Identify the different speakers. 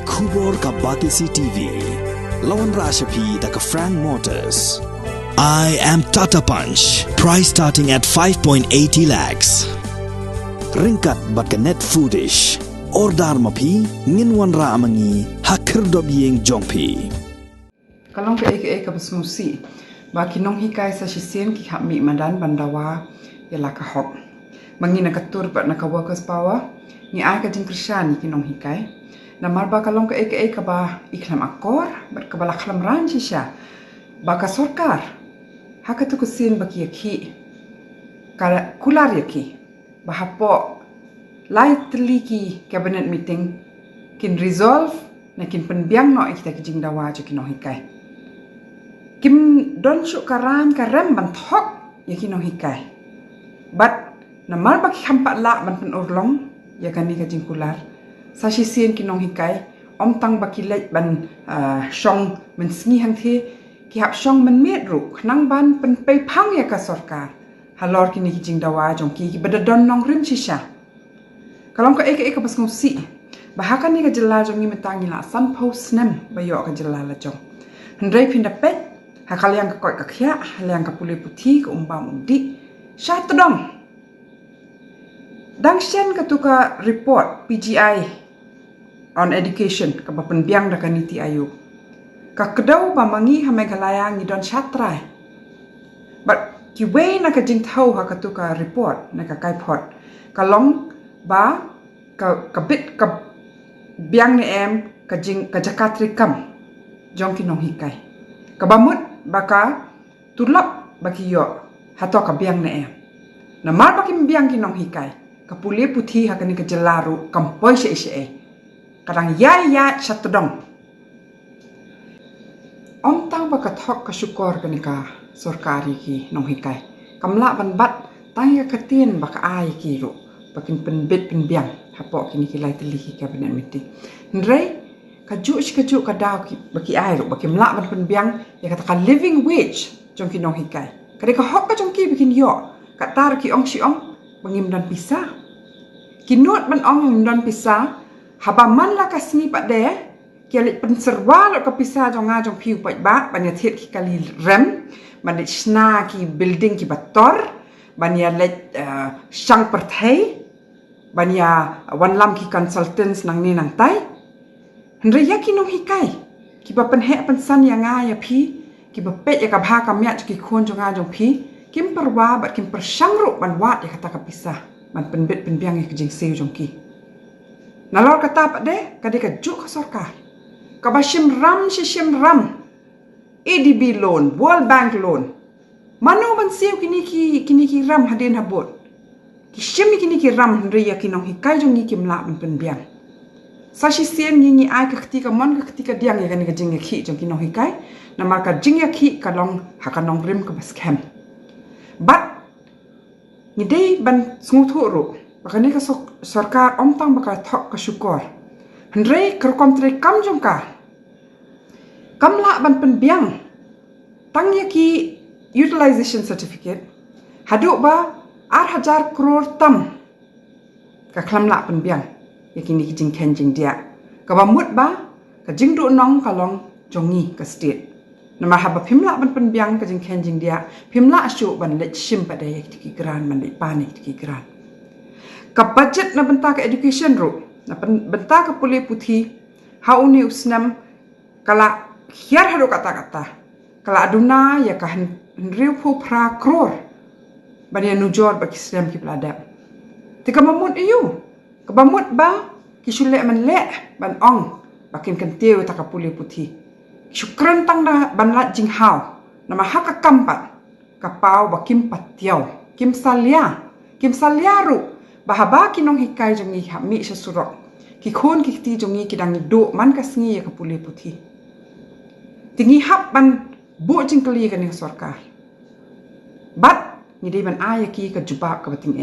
Speaker 1: Kubor ka Batisi TV. Lawan Rashapi da ka Frank Motors. I am Tata Punch. Price starting at 5.80 lakhs. Ringkat bat ka net foodish. Ordar mapi nginwan ra amangi hakir dob yeng jongpi.
Speaker 2: Kalong ka eka basmusi. Baki Nonghikai sa sisien ki kami Madan bandawa yala ka hok. Mangina ka tur bat na ka workers power. Ni ay ka jing Krishani ki Nonghikai. Namar ba kalong ka eka ba Khlem Akor bat ka bala Khlemraiñ siya. Baka sorkar. Haka tu kusin baki yaki. Kala kular yaki. Bahapo lai teliki cabinet meeting kin resolve na kin penbiang no ikita kijing dawa jo ki Nonghikai. Kim don syuk karan karem ban thok yaki Nonghikai. But namar baki hampat la ban pen urlong ya kan ni kijing kular. Sashi sien ki Nonghikai om tang baki lej ban shong men sngi hang the ki hap shong men met ru nang ban pen pei phang ya ka sarkar halor ki ni kijing dawa jong ki badadon nong rim shisha kalong ka eka pas ngsi bahakan ni ka jela jong ni metangi la san post nem bayo ka jela la jong hendrai pinda pet hakal yang ka koi ka khya haliang ka pule puthi ka umbam umdi sha todong dang shen ka tuka report PGI on education ka bapen biang da kaniti ayu ka kedau ba mangi ha Meghalaya ngi don chatrai but ki we na ka jing thau ha ka tuka report na ka kai phot ka long ba ka bit ka biang ni em ka jing ka jakatri kam jong ki Nonghikai ka bamut baka tulap baki yo hato ka biang ni em na mar baki biang ki Nonghikai ka puli puthi ha ka ni ka jelaru kampoi she kadang ya chatodong om tang baka thok ka syukur ka ni ka sarkari ki Nonghikai kamla ban bat tang ya katien baka ai ki ru bakin penbit penbiang hapo kini ki lai teli ki cabinet meeting ndrei ka ju ka daw ki baki ai ru baki mla ban penbiang ya kata ka living wage jong ki Nonghikai ka ka hok ka jong ki bikin yo ka tar ki ong si ong bangim dan pisah kinot ban ong dan pisah haba man la kasni pak de kialit penserwa lo ka pisah jong jong piu pak ba banya thiet ki kali rem banya sna ki building ki bator banya let sang perthai banya wanlam ki consultants nang ni nang tai hendra ya ki Nonghikai ki ba pen he pen san ya nga ya pi ki ba pet ya ka bha ka mya ki khon jong jong pi kim perwa bat kim persang ru ban wat ya kata ka pisah ban penbit penbiang ya kijing seu jong ki nalor kata pak de kade ka juk sarkar ka ba shim ram ADB loan World Bank loan mano ban seu kini ki ram hadin habot ki shim kini ki ram hendri ya ki Nonghikai jong ni kim la ban penbiang sashi sien ni ai ka ketika mon ka ketika diang ya kan ka jing ya ki jong ki Nonghikai na mar ka jing ya ki ka long hakanong rim ka bas kem but ni dei ban sngu ru bakani ka sarkar om tang baka thok ka syukur hendrei kerkom tre kam jong ka kamla ban penbiang tang ya ki utilization certificate haduk ba 8,000 crore tam ka klamla penbiang ya kini ki jing ken jing dia ka ba mut ba ka jing du nong ka long jongi ka state nama haba pimla ban penbiang ka jing ken jing dia pimla syu ban let shim pada ya ki gran ban let panik ki gran ka budget na benta ka education ru na benta ka puli puthi hauni usnam kala hiar haru kata kala aduna ya ka henriu pu pra crore bani nujor baki Islam ki peladap tika mamut iu ka bamut ba ki shule man le ban ong bakin kentiu ta ka puli puthi syukran tang da ban lat jing hau nama haka kampat ka pau bakim patiau kim salia ru bahaba ki Nonghikai jong ni ha mi sha surok ki khon ki ti jong ni ki dang do man ka sngi ya ka puli puthi tingi hap ban bu jing kali ka ni sarkar bat ni dei ban aya ki ka jubab ka bating